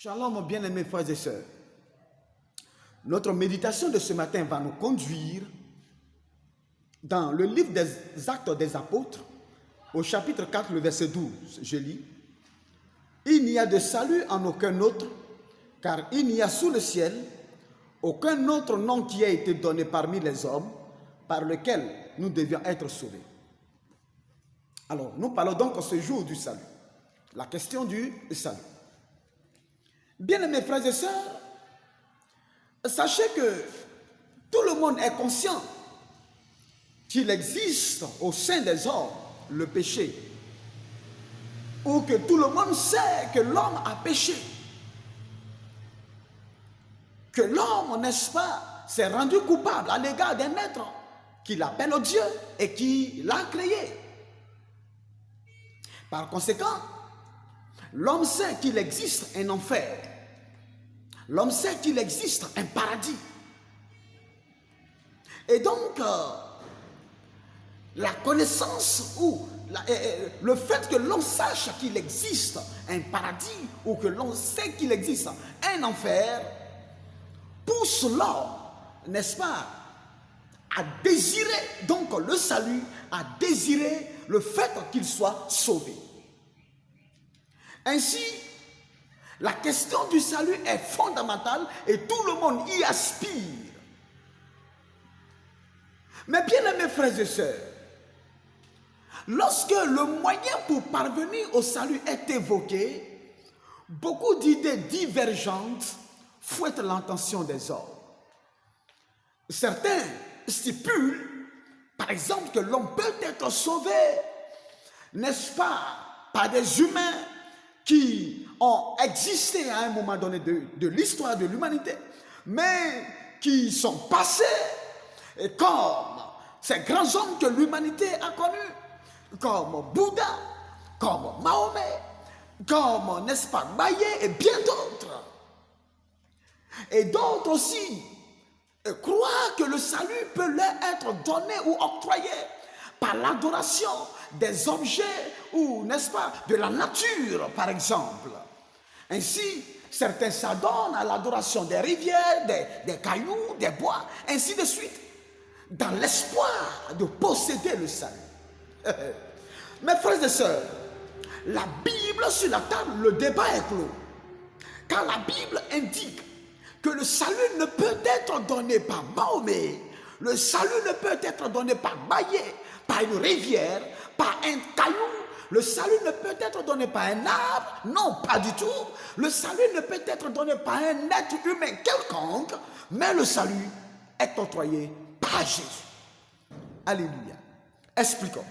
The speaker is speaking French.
Shalom, bien-aimés frères et sœurs. Notre méditation de ce matin va nous conduire dans le livre des Actes des Apôtres, au chapitre 4, le verset 12. Je lis. « Il n'y a de salut en aucun autre, car il n'y a sous le ciel aucun autre nom qui a été donné parmi les hommes par lequel nous devions être sauvés. » Alors, nous parlons donc ce jour du salut. La question du salut. Bien-aimés frères et sœurs, sachez que tout le monde est conscient qu'il existe au sein des hommes le péché, ou que tout le monde sait que l'homme a péché, que l'homme, n'est-ce pas, s'est rendu coupable à l'égard d'un être qu'il appelle Dieu et qui l'a créé. Par conséquent, l'homme sait qu'il existe un enfer. L'homme sait qu'il existe un paradis. Et donc, la connaissance ou le fait que l'homme sache qu'il existe un paradis ou que l'on sait qu'il existe un enfer pousse l'homme, n'est-ce pas, à désirer donc le salut, à désirer le fait qu'il soit sauvé. Ainsi, la question du salut est fondamentale et tout le monde y aspire. Mais bien aimés frères et sœurs, lorsque le moyen pour parvenir au salut est évoqué, beaucoup d'idées divergentes fouettent l'intention des hommes. Certains stipulent, par exemple, que l'homme peut être sauvé, n'est-ce pas, par des humains qui ont existé à un moment donné de l'histoire de l'humanité, mais qui sont passés et comme ces grands hommes que l'humanité a connus, comme Bouddha, comme Mahomet, comme, n'est-ce pas, Maillet et bien d'autres. Et d'autres aussi croient que le salut peut leur être donné ou octroyé par l'adoration des objets ou, n'est-ce pas, de la nature, par exemple. Ainsi, certains s'adonnent à l'adoration des rivières, des cailloux, des bois, ainsi de suite, dans l'espoir de posséder le salut. Mes frères et sœurs, la Bible sur la table, le débat est clos. Car la Bible indique que le salut ne peut être donné par Mahomet, le salut ne peut être donné par Maillet, par une rivière, par un caillou. Le salut ne peut être donné par un arbre, non, pas du tout. Le salut ne peut être donné par un être humain quelconque, mais le salut est octroyé par Jésus. Alléluia. Expliquons.